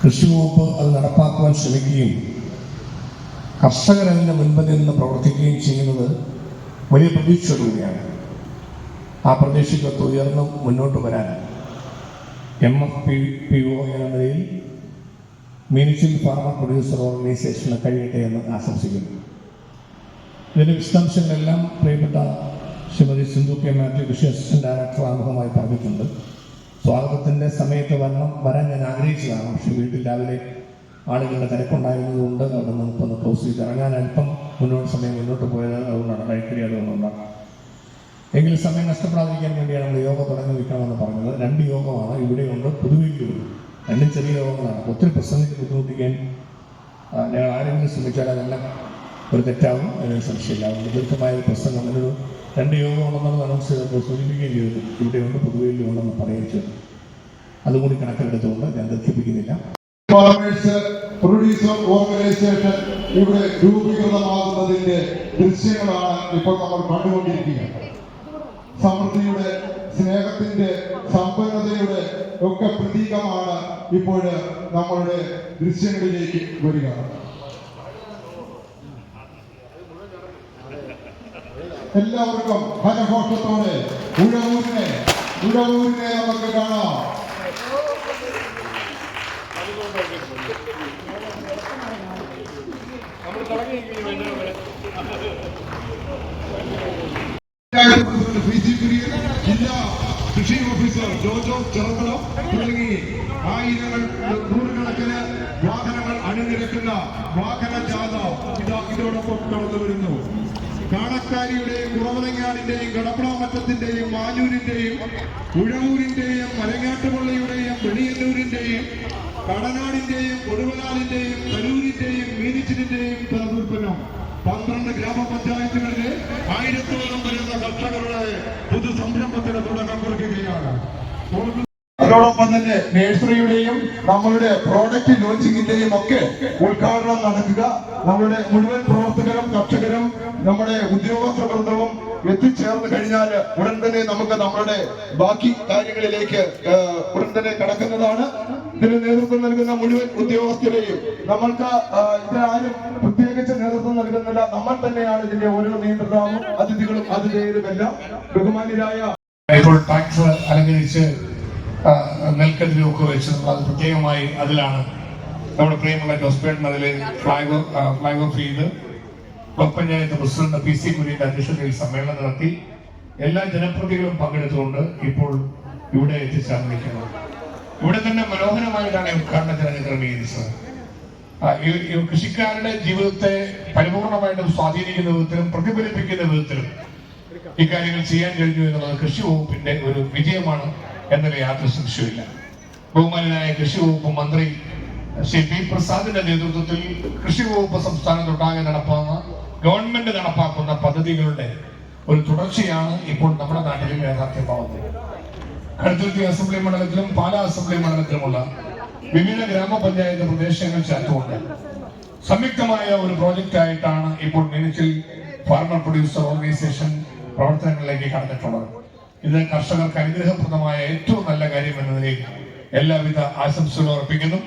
കൃഷി വകുപ്പ് അത് നടപ്പാക്കുവാൻ ശ്രമിക്കുകയും കർഷകരതിൻ്റെ മുൻപന്തിൽ നിന്ന് പ്രവർത്തിക്കുകയും ചെയ്യുന്നത് വലിയ പ്രതീക്ഷയോടുകൂടിയാണ്. ആ പ്രതീക്ഷയ്ക്കൊത്ത് ഉയർന്ന് മുന്നോട്ട് വരാൻ MFPO എന്ന നിലയിൽ മീനിച്ചിൽ ഫാർമർ പ്രൊഡ്യൂസർ ഓർഗനൈസേഷന് കഴിയട്ടെ എന്ന് ആശംസിക്കുന്നു. ഇതിൻ്റെ വിശദാംശങ്ങളെല്ലാം പ്രിയപ്പെട്ട ശ്രീമതി സിന്ധു K. മാത്യു കൃഷി അസിസ്റ്റന്റ് ഡയറക്ടർ ആമുഖമായി പറഞ്ഞിട്ടുണ്ട്. സ്വാഗതത്തിൻ്റെ സമയത്ത് വരാൻ ഞാൻ ആഗ്രഹിച്ചതാണ്. പക്ഷേ വീട്ടിൽ രാവിലെ ആളുകളുടെ തിരക്കുണ്ടായിരുന്നതുകൊണ്ട് അവിടെ നമുക്കൊന്ന് ക്ലോസ് ചെയ്ത് ഇറങ്ങാൻ അല്പം സമയം മുന്നോട്ട് പോയത് അതുകൊണ്ടാണ് കഴിക്കടി അതുകൊണ്ടുണ്ടാകും. എങ്കിലും സമയം നഷ്ടപ്പെടാതിരിക്കാൻ വേണ്ടിയാണ് നമ്മൾ യോഗ തുടങ്ങി വയ്ക്കണമെന്ന് പറഞ്ഞത്. 2 യോഗമാണ് ഇവിടെയുണ്ട്, പുതുവയിലുണ്ട്. 2 ചെറിയ യോഗങ്ങളാണ്. ഒത്തിരി പ്രസംഗിച്ച് ബുദ്ധിമുട്ടിക്കാൻ ഞങ്ങൾ ആരെങ്കിലും ശ്രമിച്ചാൽ അതെല്ലാം ഒരു തെറ്റാവും, അതിന് സംശയമില്ല. അതുകൊണ്ട് ദീർഘമായ ഒരു പ്രസംഗം ഒരു 2 യോഗമുണ്ടെന്നുള്ള അനൗൺസ് ചെയ്തപ്പോൾ സൂചിപ്പിക്കുകയും ചെയ്തു. ഇവിടെയുണ്ട്, പുതുവയിലും ഉണ്ടെന്ന് പറയുകയും ചെയ്തു. അതുകൂടി കണക്കിലെടുത്തുകൊണ്ട് ഞാൻ ദീർഘിപ്പിക്കുന്നില്ല. പ്രൊഡ്യൂസർ ഓർഗനൈസേഷൻ ഇവിടെ രൂപീകൃതമാകുന്നതിന്റെ ദൃശ്യങ്ങളാണ് ഇപ്പോൾ നമ്മൾ കണ്ടുകൊണ്ടിരിക്കുക. സമൃദ്ധിയുടെ, സ്നേഹത്തിന്റെ, സമ്പന്നതയുടെ ഒക്കെ പ്രതീകമാണ് ഇപ്പോൾ നമ്മളുടെ ദൃശ്യങ്ങളിലേക്ക് വരിക. എല്ലാവർക്കും ഹരഘോഷത്തോടെ ഉഴവൂരിനെ നമുക്ക് കാണാം. ജില്ലാ കൃഷി ഓഫീസർ ജോജോ ചെറുകുളം തുടങ്ങി ആയിരങ്ങൾ, നൂറുകണക്കിന് വാഹനങ്ങൾ അണിനിരക്കുന്ന വാഹന ജാഥ ഇതോടൊപ്പം കടന്നു വരുന്നു. കാണക്കാരിയുടെയും കുറവലങ്ങാടിന്റെയും കടപ്പളാമറ്റത്തിന്റെയും മാഞ്ഞൂരിന്റെയും ഉഴവൂരിന്റെയും മലങ്ങാട്ടുപള്ളിയുടെയും വെളിയന്നൂരിന്റെയും കടനാടിന്റെയും കൊടുവലാലിന്റെയും കരൂരിന്റെയും മീനിച്ചിന്റെയും തലതുൽപ്പന്നം 12 ഗ്രാമപഞ്ചായത്തുകളിലെ 1000-ഓളം വരുന്ന കർഷകരുടെ പുതു സംരംഭത്തിന് തുടക്കം കുറിക്കുകയാണ്. അതോടൊപ്പം തന്നെ നഴ്സറിയുടെയും നമ്മളുടെ പ്രോഡക്റ്റ് ലോഞ്ചിങ്ങിന്റെയും ഒക്കെ ഉദ്ഘാടനം നടക്കുക. നമ്മളുടെ മുഴുവൻ പ്രവർത്തകരും കർഷകരും നമ്മുടെ ഉദ്യോഗസ്ഥ വൃന്ദവും എത്തിച്ചേർന്ന് കഴിഞ്ഞാൽ ഉടൻ തന്നെ നമുക്ക് നമ്മളുടെ ബാക്കി കാര്യങ്ങളിലേക്ക് ഉടൻ തന്നെ കടക്കുന്നതാണ്. ഇതിന് നേതൃത്വം നൽകുന്ന മുഴുവൻ ഉദ്യോഗസ്ഥരെയും നമ്മൾക്ക് ഇതിനാരും പ്രത്യേകിച്ച് നേതൃത്വം നൽകുന്നില്ല. നമ്മൾ തന്നെയാണ് ഇതിന്റെ ഓരോ നിയന്ത്രണവും അതിഥികളും അതിഥേയരുമെല്ലാം ബഹുമാന്യരായ അലങ്കരിച്ച് നെൽക്കതിരൊക്കെ വെച്ച് അത് പ്രത്യേകമായി അതിലാണ് നമ്മുടെ പ്രിയമുള്ള ജോസ്പേട്ടൻ അതിൽ ഫ്ലാഗ് ഓഫ് ചെയ്ത് ബ്ലോക്ക് പഞ്ചായത്ത് പ്രസിഡന്റ് PC കുര്യന്റെ അധ്യക്ഷതയിൽ സമ്മേളനം നടത്തി എല്ലാ ജനപ്രതിനിധികളും പങ്കെടുത്തുകൊണ്ട് ഇപ്പോൾ ഇവിടെ എത്തിച്ചേർന്നിരിക്കുന്നത്. ഇവിടെ തന്നെ മനോഹരമായിട്ടാണ് ഉദ്ഘാടനത്തിന് ക്രമീകരിച്ചത്. കൃഷിക്കാരുടെ ജീവിതത്തെ പരിപൂർണമായിട്ടും സ്വാധീനിക്കുന്ന വിധത്തിലും പ്രതിഫലിപ്പിക്കുന്ന വിധത്തിലും ഇക്കാര്യങ്ങൾ ചെയ്യാൻ കഴിഞ്ഞു എന്നുള്ളത് കൃഷി വകുപ്പിന്റെ ഒരു വിജയമാണ് എന്നതിൽ യാതൊരു സംശയമില്ല. ബഹുമാനായ കൃഷി വകുപ്പ് മന്ത്രി ശ്രീ P. പ്രസാദിന്റെ നേതൃത്വത്തിൽ കൃഷി വകുപ്പ് സംസ്ഥാനത്തൊട്ടാകെ ഗവൺമെന്റ് നടപ്പാക്കുന്ന പദ്ധതികളുടെ ഒരു തുടർച്ചയാണ് ഇപ്പോൾ നമ്മുടെ നാട്ടിൽ യാഥാർത്ഥ്യമാവുന്നത്. കടുത്തുരുത്തി അസംബ്ലി മണ്ഡലത്തിലും പാലാ അസംബ്ലി മണ്ഡലത്തിലുമുള്ള വിവിധ ഗ്രാമപഞ്ചായത്ത് പ്രദേശങ്ങൾ ചേർത്തുകൊണ്ട് സംയുക്തമായ ഒരു പ്രോജക്റ്റ് ആയിട്ടാണ് ഇപ്പോൾ മീനച്ചിൽ ഫാർമർ പ്രൊഡ്യൂസർ ഓർഗനൈസേഷൻ പ്രവർത്തനങ്ങളിലേക്ക് കടന്നിട്ടുള്ളത്. ഇത് കർഷകർക്ക് അനുഗ്രഹപ്രദമായ ഏറ്റവും നല്ല കാര്യം എന്ന നിലയിൽ എല്ലാവിധ ആശംസകളും അർപ്പിക്കുന്നു.